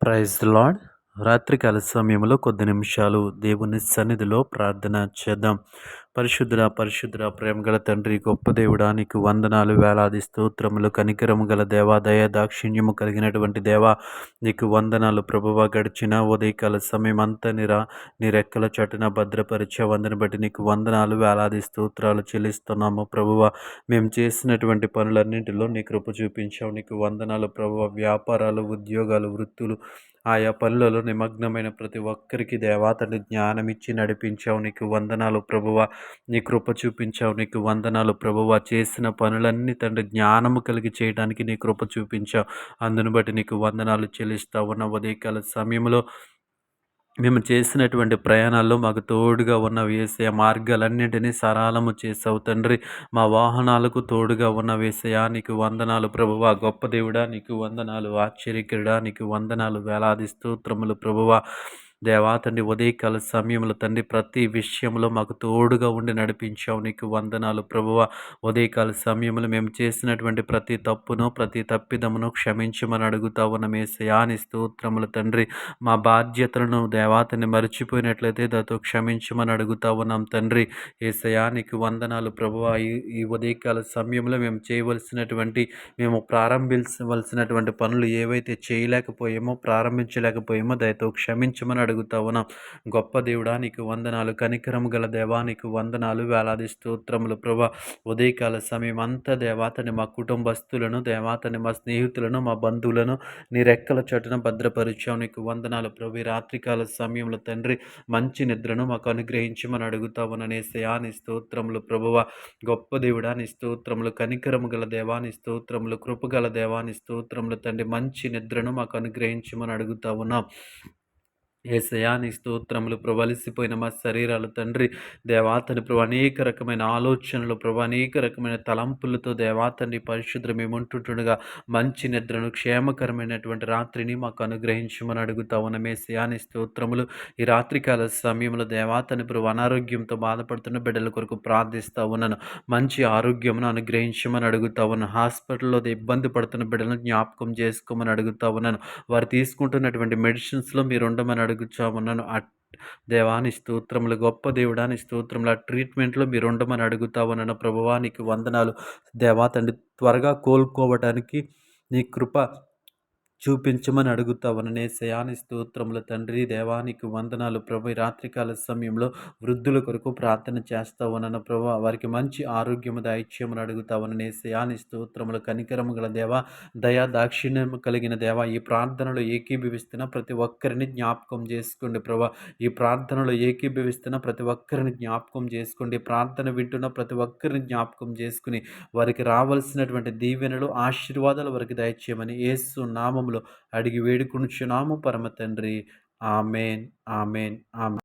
Praise the lord. రాత్రికాల సమయంలో కొద్ది నిమిషాలు దేవుని సన్నిధిలో ప్రార్థన చేద్దాం. పరిశుద్ధుడా పరిశుద్ధుడా ప్రేమగల తండ్రి, గొప్ప దేవుడా, నీకు వందనాలు, వేలాది స్తోత్రములు. కనికరము గల దేవా, దయ దాక్షిణ్యము కలిగినటువంటి దేవా, నీకు వందనాలు ప్రభువా. గడిచిన ఉదయకాల సమయం అంతా నీ రెక్కల చటున భద్రపరిచే వందను బట్టి నీకు వందనాలు, వేలాది స్తోత్రాలు చెల్లిస్తున్నాము ప్రభువా. మేము చేసినటువంటి పనులన్నింటిలో నీ కృప చూపించావు, నీకు వందనాలు ప్రభువా. వ్యాపారాలు, ఉద్యోగాలు, వృత్తులు, ఆయా పనులలో నిమగ్నమైన ప్రతి ఒక్కరికి దేవా తండ్రి జ్ఞానం ఇచ్చి నడిపించావు, నీకు వందనాలు ప్రభువా. నీ కృప చూపించావు, నీకు వందనాలు ప్రభువా. చేసిన పనులన్నీ తండ్రి జ్ఞానము కలిగి చేయడానికి నీ కృప చూపించావు, అందును బట్టి నీకు వందనాలు చెల్లిస్తా ఉన్న ఉదయకాల సమయంలో మేము చేసినటువంటి ప్రయాణాల్లో మాకు తోడుగా ఉన్న యేసయ్య, మార్గాలన్నింటినీ సరళము చేసావు తండ్రి. మా వాహనాలకు తోడుగా ఉన్న యేసయ్య, నీకు వందనాలు ప్రభువా. గొప్ప దేవుడా, నీకు వందనాలు. ఆశ్చర్యకరుడా, నీకు వందనాలు, వేలాది స్తోత్రములు ప్రభువా. దేవా తండ్రి, ఉదయకాల సమయంలో తండ్రి ప్రతి విషయంలో మాకు తోడుగా ఉండి నడిపించావు, నీకు వందనాలు ప్రభువా. ఉదయకాల సమయంలో మేము చేసినటువంటి ప్రతి తప్పును, ప్రతి తప్పిదమును క్షమించమని అడుగుతా ఉన్నాం యేసయ్యా. నీ స్తోత్రములు తండ్రి. మా బాధ్యతలను దేవాతని మర్చిపోయినట్లయితే దాంతో క్షమించమని అడుగుతా ఉన్నాం తండ్రి. యేసయ్యా, నీకు వందనాలు ప్రభువా. ఈ ఉదయకాల సమయంలో మేము ప్రారంభించవలసినటువంటి పనులు ఏవైతే చేయలేకపోయామో, ప్రారంభించలేకపోయామో దయతో క్షమించమని అడుగుతా ఉన్నాం. గొప్ప దేవుడా, నీకు వందనాలు. కనికరము గల దేవా, నీకు వందనాలు, వేలాది స్తోత్రములు ప్రభా. ఉదయకాల సమయం అంతా దేవాతని మా కుటుంబస్తులను, దేవాతని మా స్నేహితులను, మా బంధువులను నీ రెక్కల చటున భద్రపరిచావు, నీకు వందనాలు ప్రభు. ఈ రాత్రికాల సమయంలో తండ్రి మంచి నిద్రను మాకు అనుగ్రహించమని అడుగుతా ఉన్నానేసయా. నీ స్తోత్రములు ప్రభువ. గొప్ప దేవుడా, నీ స్తోత్రములు. కనికరము గల దేవాని స్తోత్రములు, కృపగల దేవాని స్తోత్రములు తండ్రి. మంచి నిద్రను మాకు అనుగ్రహించమని అడుగుతా ఉన్నాం యేసయ్యా. నీ స్తోత్రములు ప్రభు. అలసిపోయిన మా శరీరాలు తండ్రి దేవాతని ప్రభు, అనేక రకమైన ఆలోచనలు ప్రభు, అనేక రకమైన తలంపులతో దేవాతని పరిశుద్ధం మేము ఉంటుండగా మంచి నిద్రను, క్షేమకరమైనటువంటి రాత్రిని మాకు అనుగ్రహించమని అడుగుతా ఉన్నాం యేసయ్యా. నీ స్తోత్రములు. ఈ రాత్రికాల సమయంలో దేవాతని ప్రభు, అనారోగ్యంతో బాధపడుతున్న బిడ్డల కొరకు ప్రార్థిస్తూ ఉన్నాను. మంచి ఆరోగ్యమును అనుగ్రహించమని అడుగుతా ఉన్నాను. హాస్పిటల్లో ఇబ్బంది పడుతున్న బిడ్డలను జ్ఞాపకం చేసుకోమని అడుగుతా ఉన్నాను. వారు తీసుకుంటున్నటువంటి మెడిసిన్స్లో మీరు ఉండమని అడుగుతామన్నాను. దేవాని స్తోత్రములు. గొప్ప దేవుడాని స్తోత్రములు. ఆ ట్రీట్మెంట్లో మీరు ఉండమని అడుగుతా ఉన్నాను ప్రభువానికి వందనాలు. దేవా తండ్రి, త్వరగా కోలుకోవటానికి నీ కృప చూపించమని అడుగుతా ఉన్నానేసయ్యా. నీ స్తోత్రములు తండ్రి. దేవానికి వందనాలు ప్రభు. ఈ రాత్రికాల సమయంలో వృద్ధుల కొరకు ప్రార్థన చేస్తా ఉన్నాను ప్రభు. వారికి మంచి ఆరోగ్యము దయచేయమని అడుగుతా ఉన్నానేసయ్యా. నీ స్తోత్రములు. కనికరము గల దేవా, దయా దాక్షిణ్యము కలిగిన దేవా, ఈ ప్రార్థనలో ఏకీభవిస్తున్న ప్రతి ఒక్కరిని జ్ఞాపకం చేసుకోండి ప్రభు. ఈ ప్రార్థనలో ఏకీభవిస్తున్న ప్రతి ఒక్కరిని జ్ఞాపకం చేసుకోండి. ప్రార్థన వింటున్న ప్రతి ఒక్కరిని జ్ఞాపకం చేసుకుని వారికి రావాల్సినటువంటి దీవెనలు, ఆశీర్వాదాలు వారికి దయచేయమని యేసు నామములో అడిగి వేడుకొనుచున్నాము పరమ తండ్రి. ఆమేన్, ఆమేన్, ఆమేన్.